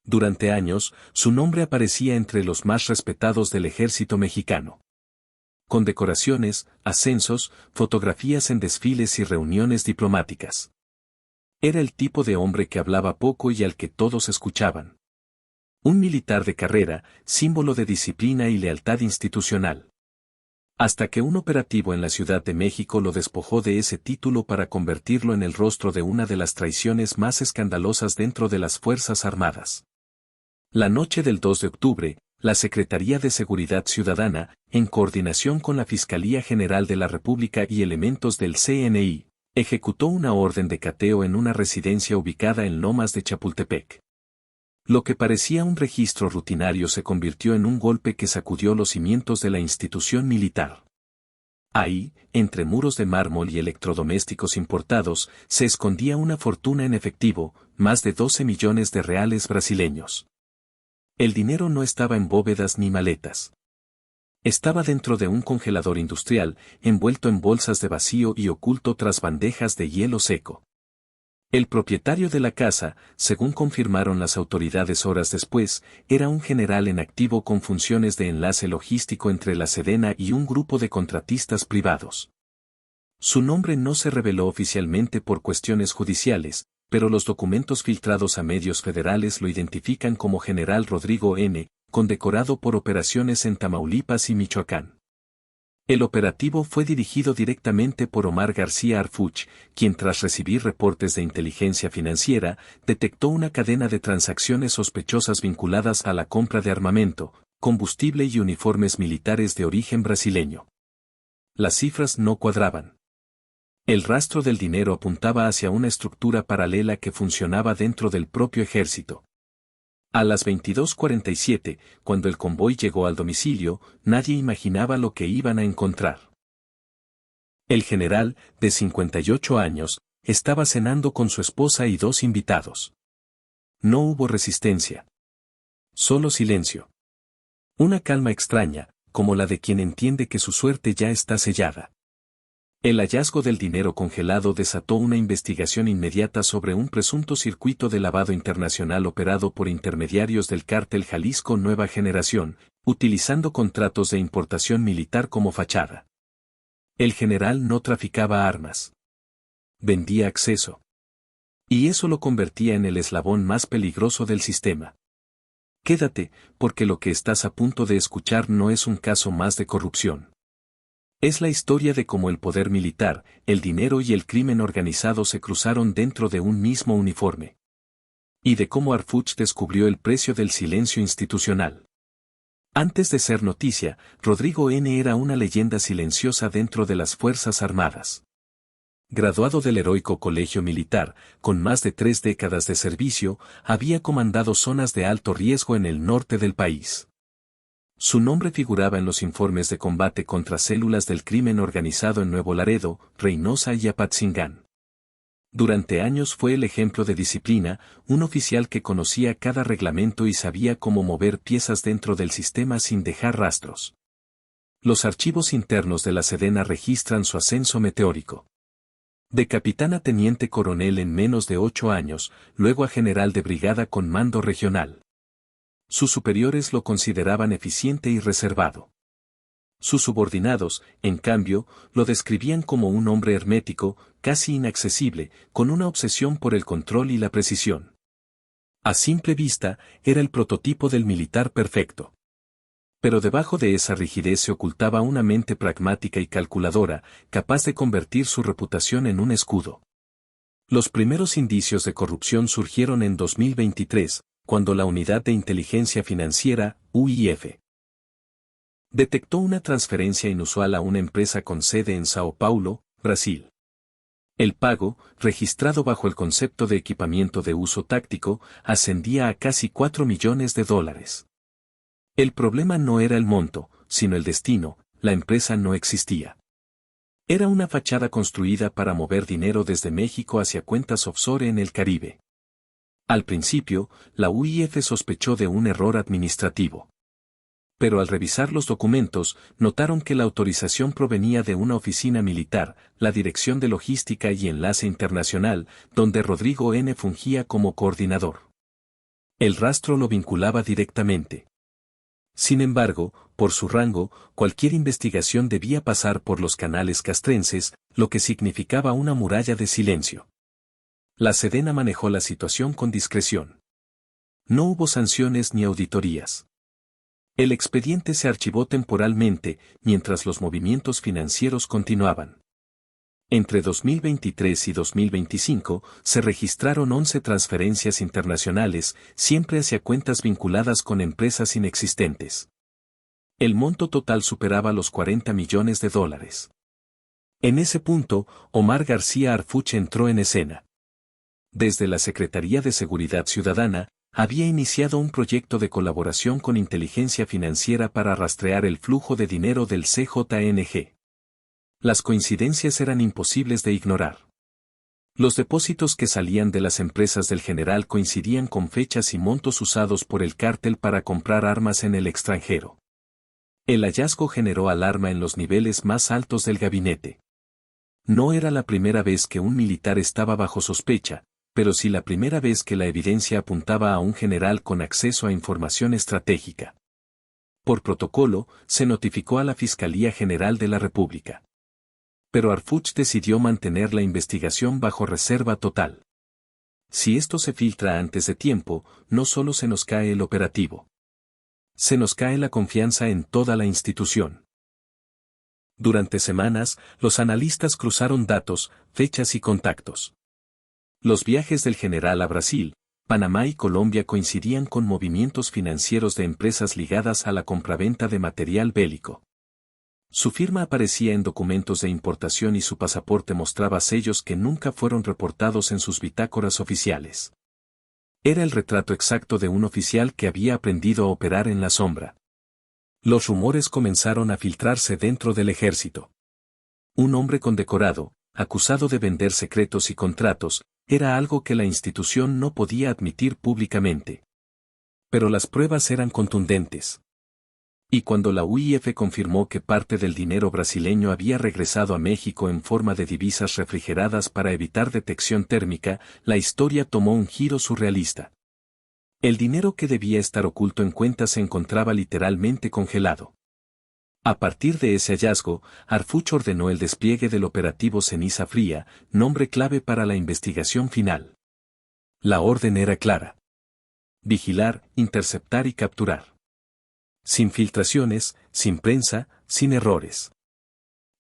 Durante años, su nombre aparecía entre los más respetados del ejército mexicano. Condecoraciones, ascensos, fotografías en desfiles y reuniones diplomáticas. Era el tipo de hombre que hablaba poco y al que todos escuchaban. Un militar de carrera, símbolo de disciplina y lealtad institucional. Hasta que un operativo en la Ciudad de México lo despojó de ese título para convertirlo en el rostro de una de las traiciones más escandalosas dentro de las Fuerzas Armadas. La noche del 2 de octubre, la Secretaría de Seguridad Ciudadana, en coordinación con la Fiscalía General de la República y elementos del CNI, ejecutó una orden de cateo en una residencia ubicada en Lomas de Chapultepec. Lo que parecía un registro rutinario se convirtió en un golpe que sacudió los cimientos de la institución militar. Ahí, entre muros de mármol y electrodomésticos importados, se escondía una fortuna en efectivo, más de 12 millones de reales brasileños. El dinero no estaba en bóvedas ni maletas. Estaba dentro de un congelador industrial, envuelto en bolsas de vacío y oculto tras bandejas de hielo seco. El propietario de la casa, según confirmaron las autoridades horas después, era un general en activo con funciones de enlace logístico entre la Sedena y un grupo de contratistas privados. Su nombre no se reveló oficialmente por cuestiones judiciales, pero los documentos filtrados a medios federales lo identifican como General Rodrigo N., condecorado por operaciones en Tamaulipas y Michoacán. El operativo fue dirigido directamente por Omar García Harfuch, quien tras recibir reportes de inteligencia financiera, detectó una cadena de transacciones sospechosas vinculadas a la compra de armamento, combustible y uniformes militares de origen brasileño. Las cifras no cuadraban. El rastro del dinero apuntaba hacia una estructura paralela que funcionaba dentro del propio ejército. A las 22:47, cuando el convoy llegó al domicilio, nadie imaginaba lo que iban a encontrar. El general, de 58 años, estaba cenando con su esposa y 2 invitados. No hubo resistencia. Solo silencio. Una calma extraña, como la de quien entiende que su suerte ya está sellada. El hallazgo del dinero congelado desató una investigación inmediata sobre un presunto circuito de lavado internacional operado por intermediarios del cártel Jalisco Nueva Generación, utilizando contratos de importación militar como fachada. El general no traficaba armas. Vendía acceso. Y eso lo convertía en el eslabón más peligroso del sistema. Quédate, porque lo que estás a punto de escuchar no es un caso más de corrupción. Es la historia de cómo el poder militar, el dinero y el crimen organizado se cruzaron dentro de un mismo uniforme. Y de cómo Harfuch descubrió el precio del silencio institucional. Antes de ser noticia, Rodrigo N. era una leyenda silenciosa dentro de las Fuerzas Armadas. Graduado del heroico Colegio Militar, con más de 3 décadas de servicio, había comandado zonas de alto riesgo en el norte del país. Su nombre figuraba en los informes de combate contra células del crimen organizado en Nuevo Laredo, Reynosa y Apatzingán. Durante años fue el ejemplo de disciplina, un oficial que conocía cada reglamento y sabía cómo mover piezas dentro del sistema sin dejar rastros. Los archivos internos de la Sedena registran su ascenso meteórico. De capitán a teniente coronel en menos de 8 años, luego a general de brigada con mando regional. Sus superiores lo consideraban eficiente y reservado. Sus subordinados, en cambio, lo describían como un hombre hermético, casi inaccesible, con una obsesión por el control y la precisión. A simple vista, era el prototipo del militar perfecto. Pero debajo de esa rigidez se ocultaba una mente pragmática y calculadora, capaz de convertir su reputación en un escudo. Los primeros indicios de corrupción surgieron en 2023, cuando la Unidad de Inteligencia Financiera, UIF, detectó una transferencia inusual a una empresa con sede en Sao Paulo, Brasil. El pago, registrado bajo el concepto de equipamiento de uso táctico, ascendía a casi $4 millones. El problema no era el monto, sino el destino, la empresa no existía. Era una fachada construida para mover dinero desde México hacia cuentas offshore en el Caribe. Al principio, la UIF sospechó de un error administrativo. Pero al revisar los documentos, notaron que la autorización provenía de una oficina militar, la Dirección de Logística y Enlace Internacional, donde Rodrigo N. fungía como coordinador. El rastro lo vinculaba directamente. Sin embargo, por su rango, cualquier investigación debía pasar por los canales castrenses, lo que significaba una muralla de silencio. La Sedena manejó la situación con discreción. No hubo sanciones ni auditorías. El expediente se archivó temporalmente, mientras los movimientos financieros continuaban. Entre 2023 y 2025, se registraron 11 transferencias internacionales, siempre hacia cuentas vinculadas con empresas inexistentes. El monto total superaba los $40 millones. En ese punto, Omar García Harfuch entró en escena. Desde la Secretaría de Seguridad Ciudadana, había iniciado un proyecto de colaboración con inteligencia financiera para rastrear el flujo de dinero del CJNG. Las coincidencias eran imposibles de ignorar. Los depósitos que salían de las empresas del general coincidían con fechas y montos usados por el cártel para comprar armas en el extranjero. El hallazgo generó alarma en los niveles más altos del gabinete. No era la primera vez que un militar estaba bajo sospecha, pero sí la primera vez que la evidencia apuntaba a un general con acceso a información estratégica. Por protocolo, se notificó a la Fiscalía General de la República. Pero Harfuch decidió mantener la investigación bajo reserva total. Si esto se filtra antes de tiempo, no solo se nos cae el operativo. Se nos cae la confianza en toda la institución. Durante semanas, los analistas cruzaron datos, fechas y contactos. Los viajes del general a Brasil, Panamá y Colombia coincidían con movimientos financieros de empresas ligadas a la compraventa de material bélico. Su firma aparecía en documentos de importación y su pasaporte mostraba sellos que nunca fueron reportados en sus bitácoras oficiales. Era el retrato exacto de un oficial que había aprendido a operar en la sombra. Los rumores comenzaron a filtrarse dentro del ejército. Un hombre condecorado, acusado de vender secretos y contratos, era algo que la institución no podía admitir públicamente. Pero las pruebas eran contundentes. Y cuando la UIF confirmó que parte del dinero brasileño había regresado a México en forma de divisas refrigeradas para evitar detección térmica, la historia tomó un giro surrealista. El dinero que debía estar oculto en cuentas se encontraba literalmente congelado. A partir de ese hallazgo, Harfuch ordenó el despliegue del operativo Ceniza Fría, nombre clave para la investigación final. La orden era clara: vigilar, interceptar y capturar. Sin filtraciones, sin prensa, sin errores.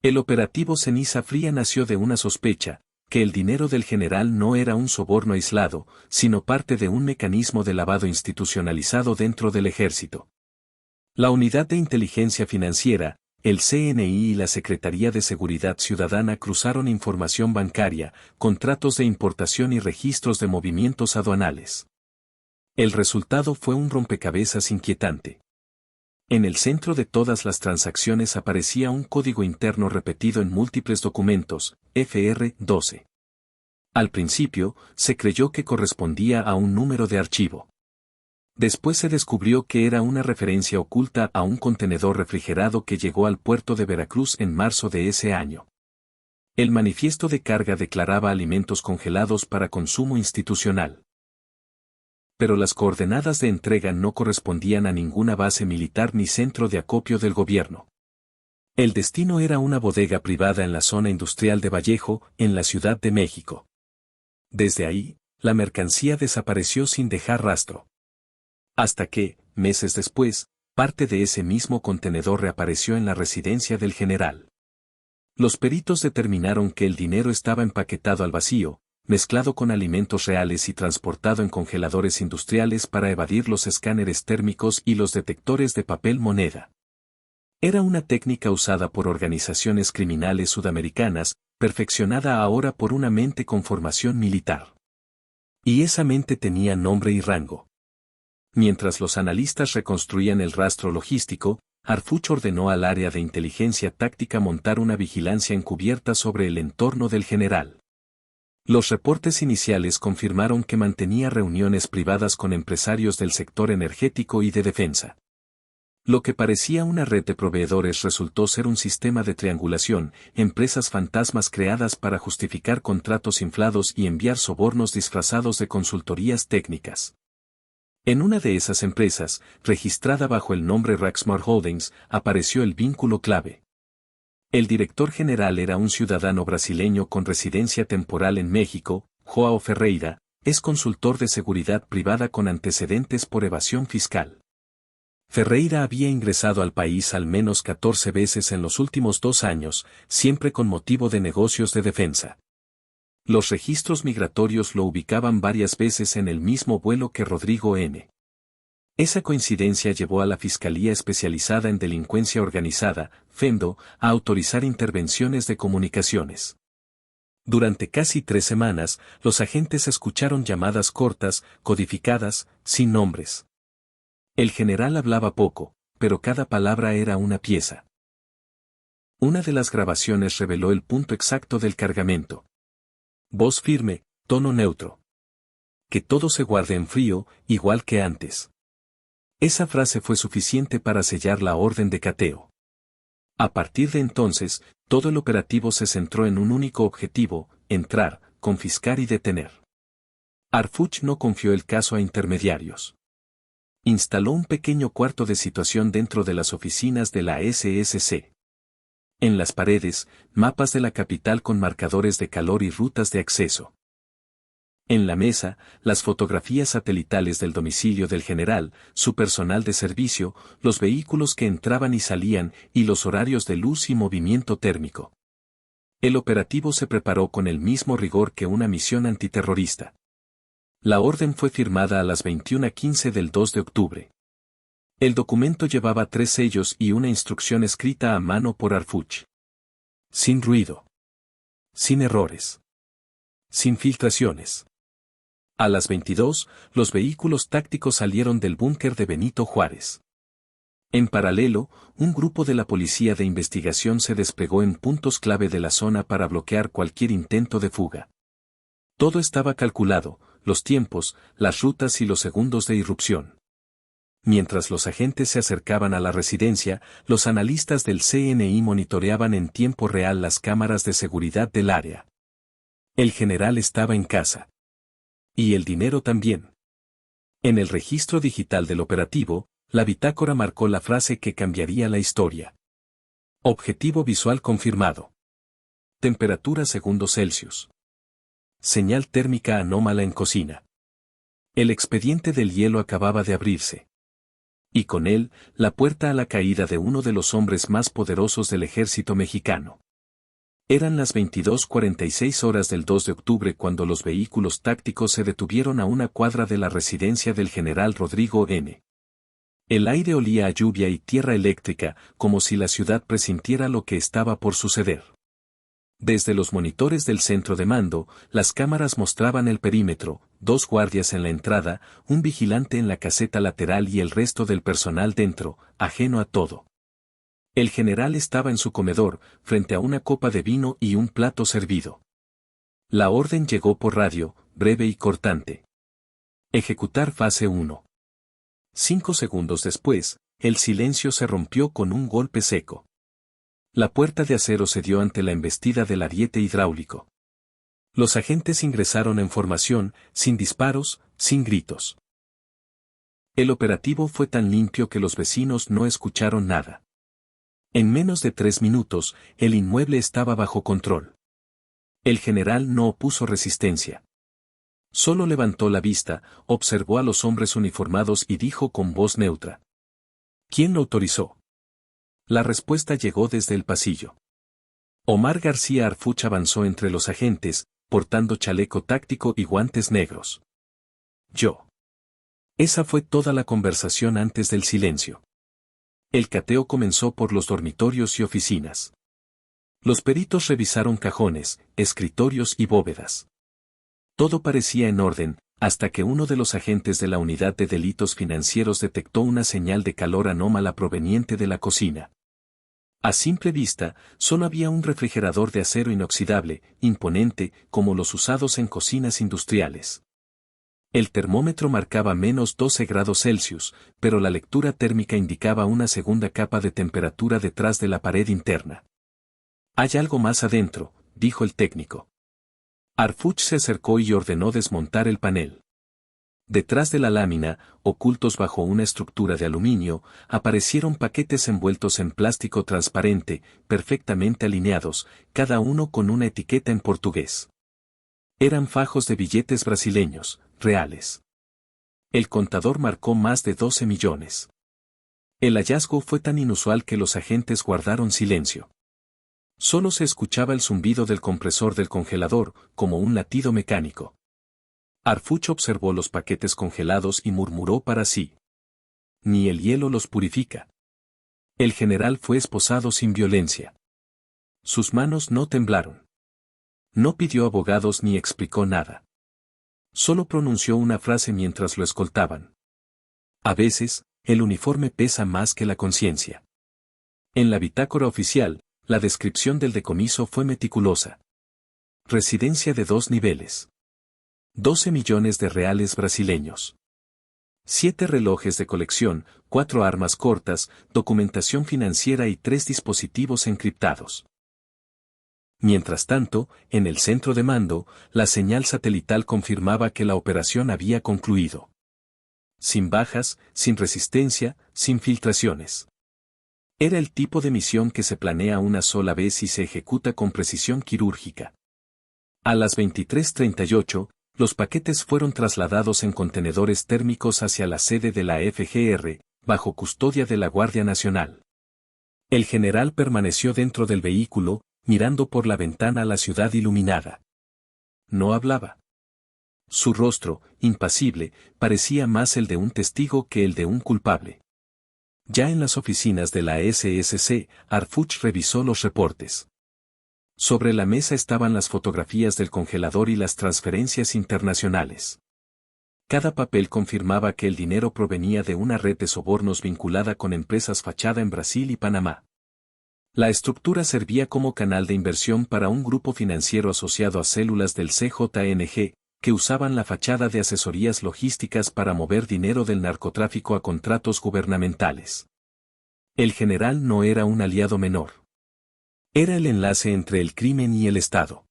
El operativo Ceniza Fría nació de una sospecha, que el dinero del general no era un soborno aislado, sino parte de un mecanismo de lavado institucionalizado dentro del ejército. La Unidad de Inteligencia Financiera, el CNI y la Secretaría de Seguridad Ciudadana cruzaron información bancaria, contratos de importación y registros de movimientos aduanales. El resultado fue un rompecabezas inquietante. En el centro de todas las transacciones aparecía un código interno repetido en múltiples documentos, FR12. Al principio, se creyó que correspondía a un número de archivo. Después se descubrió que era una referencia oculta a un contenedor refrigerado que llegó al puerto de Veracruz en marzo de ese año. El manifiesto de carga declaraba alimentos congelados para consumo institucional. Pero las coordenadas de entrega no correspondían a ninguna base militar ni centro de acopio del gobierno. El destino era una bodega privada en la zona industrial de Vallejo, en la Ciudad de México. Desde ahí, la mercancía desapareció sin dejar rastro. Hasta que, meses después, parte de ese mismo contenedor reapareció en la residencia del general. Los peritos determinaron que el dinero estaba empaquetado al vacío, mezclado con alimentos reales y transportado en congeladores industriales para evadir los escáneres térmicos y los detectores de papel moneda. Era una técnica usada por organizaciones criminales sudamericanas, perfeccionada ahora por una mente con formación militar. Y esa mente tenía nombre y rango. Mientras los analistas reconstruían el rastro logístico, Harfuch ordenó al área de inteligencia táctica montar una vigilancia encubierta sobre el entorno del general. Los reportes iniciales confirmaron que mantenía reuniones privadas con empresarios del sector energético y de defensa. Lo que parecía una red de proveedores resultó ser un sistema de triangulación, empresas fantasmas creadas para justificar contratos inflados y enviar sobornos disfrazados de consultorías técnicas. En una de esas empresas, registrada bajo el nombre Raxmar Holdings, apareció el vínculo clave. El director general era un ciudadano brasileño con residencia temporal en México, João Ferreira, es consultor de seguridad privada con antecedentes por evasión fiscal. Ferreira había ingresado al país al menos 14 veces en los últimos 2 años, siempre con motivo de negocios de defensa. Los registros migratorios lo ubicaban varias veces en el mismo vuelo que Rodrigo N. Esa coincidencia llevó a la Fiscalía Especializada en Delincuencia Organizada, FEMDO, a autorizar intervenciones de comunicaciones. Durante casi 3 semanas, los agentes escucharon llamadas cortas, codificadas, sin nombres. El general hablaba poco, pero cada palabra era una pieza. Una de las grabaciones reveló el punto exacto del cargamento. Voz firme, tono neutro. Que todo se guarde en frío, igual que antes. Esa frase fue suficiente para sellar la orden de cateo. A partir de entonces, todo el operativo se centró en un único objetivo: entrar, confiscar y detener. Harfuch no confió el caso a intermediarios. Instaló un pequeño cuarto de situación dentro de las oficinas de la SSC. En las paredes, mapas de la capital con marcadores de calor y rutas de acceso. En la mesa, las fotografías satelitales del domicilio del general, su personal de servicio, los vehículos que entraban y salían, y los horarios de luz y movimiento térmico. El operativo se preparó con el mismo rigor que una misión antiterrorista. La orden fue firmada a las 21:15 del 2 de octubre. El documento llevaba 3 sellos y una instrucción escrita a mano por Harfuch. Sin ruido. Sin errores. Sin filtraciones. A las 22, los vehículos tácticos salieron del búnker de Benito Juárez. En paralelo, un grupo de la Policía de Investigación se desplegó en puntos clave de la zona para bloquear cualquier intento de fuga. Todo estaba calculado: los tiempos, las rutas y los segundos de irrupción. Mientras los agentes se acercaban a la residencia, los analistas del CNI monitoreaban en tiempo real las cámaras de seguridad del área. El general estaba en casa. Y el dinero también. En el registro digital del operativo, la bitácora marcó la frase que cambiaría la historia. Objetivo visual confirmado. Temperatura °C. Señal térmica anómala en cocina. El expediente del hielo acababa de abrirse. Y con él, la puerta a la caída de uno de los hombres más poderosos del ejército mexicano. Eran las 22:46 horas del 2 de octubre cuando los vehículos tácticos se detuvieron a una cuadra de la residencia del general Rodrigo N. El aire olía a lluvia y tierra eléctrica, como si la ciudad presintiera lo que estaba por suceder. Desde los monitores del centro de mando, las cámaras mostraban el perímetro: 2 guardias en la entrada, un vigilante en la caseta lateral y el resto del personal dentro, ajeno a todo. El general estaba en su comedor, frente a una copa de vino y un plato servido. La orden llegó por radio, breve y cortante. Ejecutar fase 1. 5 segundos después, el silencio se rompió con un golpe seco. La puerta de acero cedió ante la embestida del ariete hidráulico. Los agentes ingresaron en formación, sin disparos, sin gritos. El operativo fue tan limpio que los vecinos no escucharon nada. En menos de 3 minutos, el inmueble estaba bajo control. El general no opuso resistencia. Solo levantó la vista, observó a los hombres uniformados y dijo con voz neutra: ¿Quién lo autorizó? La respuesta llegó desde el pasillo. Omar García Harfuch avanzó entre los agentes, portando chaleco táctico y guantes negros. Yo. Esa fue toda la conversación antes del silencio. El cateo comenzó por los dormitorios y oficinas. Los peritos revisaron cajones, escritorios y bóvedas. Todo parecía en orden, hasta que uno de los agentes de la Unidad de Delitos Financieros detectó una señal de calor anómala proveniente de la cocina. A simple vista, solo había un refrigerador de acero inoxidable, imponente, como los usados en cocinas industriales. El termómetro marcaba -12°C, pero la lectura térmica indicaba una segunda capa de temperatura detrás de la pared interna. «Hay algo más adentro», dijo el técnico. Harfuch se acercó y ordenó desmontar el panel. Detrás de la lámina, ocultos bajo una estructura de aluminio, aparecieron paquetes envueltos en plástico transparente, perfectamente alineados, cada uno con una etiqueta en portugués. Eran fajos de billetes brasileños, reales. El contador marcó más de 12 millones. El hallazgo fue tan inusual que los agentes guardaron silencio. Solo se escuchaba el zumbido del compresor del congelador, como un latido mecánico. Harfuch observó los paquetes congelados y murmuró para sí. Ni el hielo los purifica. El general fue esposado sin violencia. Sus manos no temblaron. No pidió abogados ni explicó nada. Solo pronunció una frase mientras lo escoltaban. A veces, el uniforme pesa más que la conciencia. En la bitácora oficial, la descripción del decomiso fue meticulosa. Residencia de 2 niveles. 12 millones de reales brasileños. 7 relojes de colección, 4 armas cortas, documentación financiera y 3 dispositivos encriptados. Mientras tanto, en el centro de mando, la señal satelital confirmaba que la operación había concluido. Sin bajas, sin resistencia, sin filtraciones. Era el tipo de misión que se planea una sola vez y se ejecuta con precisión quirúrgica. A las 23:38, los paquetes fueron trasladados en contenedores térmicos hacia la sede de la FGR, bajo custodia de la Guardia Nacional. El general permaneció dentro del vehículo, mirando por la ventana a la ciudad iluminada. No hablaba. Su rostro, impasible, parecía más el de un testigo que el de un culpable. Ya en las oficinas de la SSC, Harfuch revisó los reportes. Sobre la mesa estaban las fotografías del congelador y las transferencias internacionales. Cada papel confirmaba que el dinero provenía de una red de sobornos vinculada con empresas fachada en Brasil y Panamá. La estructura servía como canal de inversión para un grupo financiero asociado a células del CJNG, que usaban la fachada de asesorías logísticas para mover dinero del narcotráfico a contratos gubernamentales. El general no era un aliado menor. Era el enlace entre el crimen y el Estado.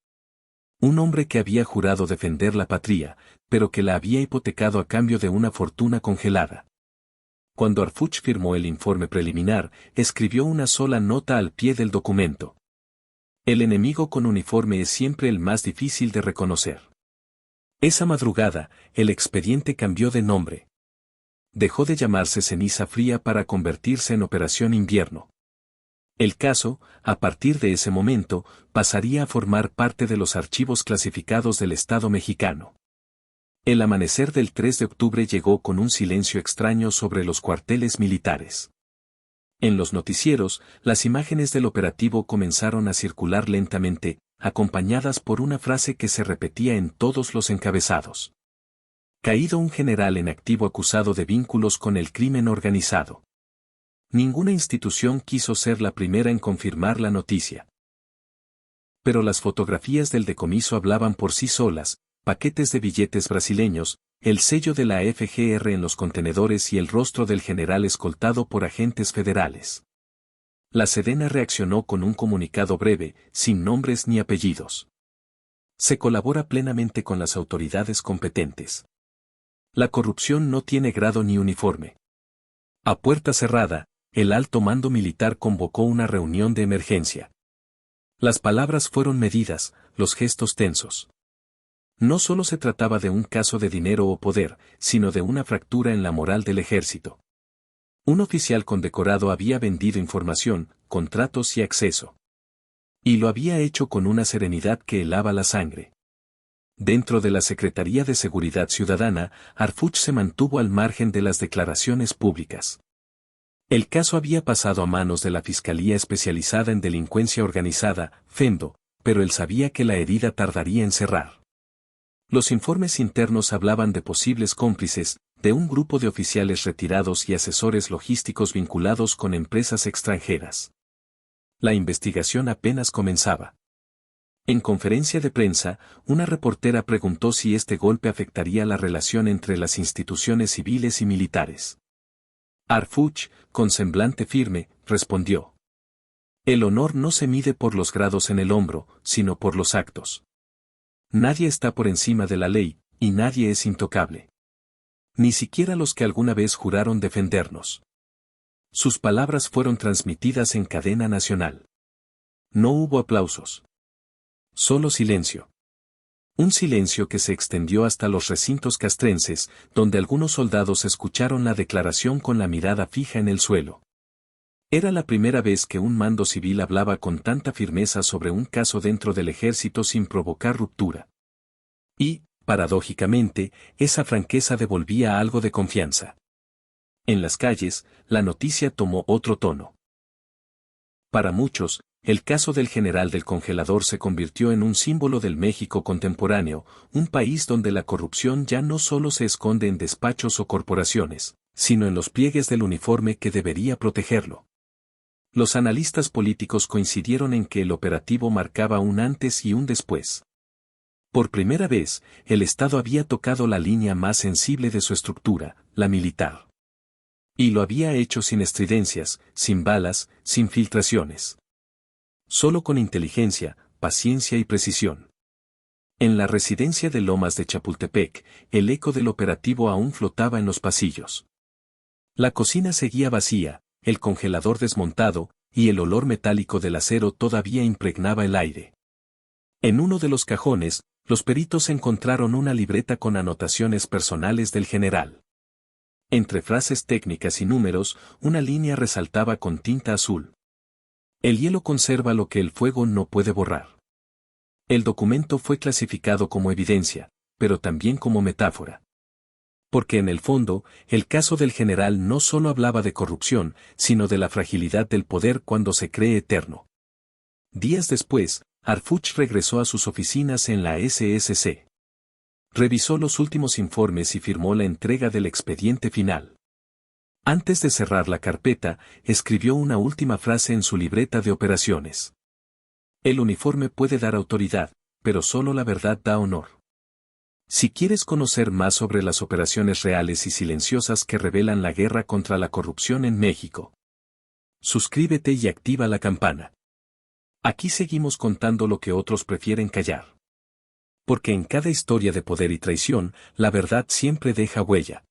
Un hombre que había jurado defender la patria, pero que la había hipotecado a cambio de una fortuna congelada. Cuando Harfuch firmó el informe preliminar, escribió una sola nota al pie del documento. El enemigo con uniforme es siempre el más difícil de reconocer. Esa madrugada, el expediente cambió de nombre. Dejó de llamarse Ceniza Fría para convertirse en Operación Invierno. El caso, a partir de ese momento, pasaría a formar parte de los archivos clasificados del Estado mexicano. El amanecer del 3 de octubre llegó con un silencio extraño sobre los cuarteles militares. En los noticieros, las imágenes del operativo comenzaron a circular lentamente, acompañadas por una frase que se repetía en todos los encabezados. Caído un general en activo acusado de vínculos con el crimen organizado. Ninguna institución quiso ser la primera en confirmar la noticia. Pero las fotografías del decomiso hablaban por sí solas, paquetes de billetes brasileños, el sello de la FGR en los contenedores y el rostro del general escoltado por agentes federales. La Sedena reaccionó con un comunicado breve, sin nombres ni apellidos. Se colabora plenamente con las autoridades competentes. La corrupción no tiene grado ni uniforme. A puerta cerrada, el alto mando militar convocó una reunión de emergencia. Las palabras fueron medidas, los gestos tensos. No solo se trataba de un caso de dinero o poder, sino de una fractura en la moral del ejército. Un oficial condecorado había vendido información, contratos y acceso. Y lo había hecho con una serenidad que helaba la sangre. Dentro de la Secretaría de Seguridad Ciudadana, Harfuch se mantuvo al margen de las declaraciones públicas. El caso había pasado a manos de la Fiscalía Especializada en Delincuencia Organizada, FEMDO, pero él sabía que la herida tardaría en cerrar. Los informes internos hablaban de posibles cómplices, de un grupo de oficiales retirados y asesores logísticos vinculados con empresas extranjeras. La investigación apenas comenzaba. En conferencia de prensa, una reportera preguntó si este golpe afectaría la relación entre las instituciones civiles y militares. Harfuch, con semblante firme, respondió: El honor no se mide por los grados en el hombro, sino por los actos. Nadie está por encima de la ley, y nadie es intocable. Ni siquiera los que alguna vez juraron defendernos. Sus palabras fueron transmitidas en cadena nacional. No hubo aplausos. Solo silencio. Un silencio que se extendió hasta los recintos castrenses, donde algunos soldados escucharon la declaración con la mirada fija en el suelo. Era la primera vez que un mando civil hablaba con tanta firmeza sobre un caso dentro del ejército sin provocar ruptura. Y, paradójicamente, esa franqueza devolvía algo de confianza. En las calles, la noticia tomó otro tono. Para muchos, el caso del general del congelador se convirtió en un símbolo del México contemporáneo, un país donde la corrupción ya no solo se esconde en despachos o corporaciones, sino en los pliegues del uniforme que debería protegerlo. Los analistas políticos coincidieron en que el operativo marcaba un antes y un después. Por primera vez, el Estado había tocado la línea más sensible de su estructura, la militar. Y lo había hecho sin estridencias, sin balas, sin filtraciones. Solo con inteligencia, paciencia y precisión. En la residencia de Lomas de Chapultepec, el eco del operativo aún flotaba en los pasillos. La cocina seguía vacía, el congelador desmontado, y el olor metálico del acero todavía impregnaba el aire. En uno de los cajones, los peritos encontraron una libreta con anotaciones personales del general. Entre frases técnicas y números, una línea resaltaba con tinta azul. El hielo conserva lo que el fuego no puede borrar. El documento fue clasificado como evidencia, pero también como metáfora. Porque en el fondo, el caso del general no solo hablaba de corrupción, sino de la fragilidad del poder cuando se cree eterno. Días después, Harfuch regresó a sus oficinas en la SSC. Revisó los últimos informes y firmó la entrega del expediente final. Antes de cerrar la carpeta, escribió una última frase en su libreta de operaciones. El uniforme puede dar autoridad, pero solo la verdad da honor. Si quieres conocer más sobre las operaciones reales y silenciosas que revelan la guerra contra la corrupción en México, suscríbete y activa la campana. Aquí seguimos contando lo que otros prefieren callar. Porque en cada historia de poder y traición, la verdad siempre deja huella.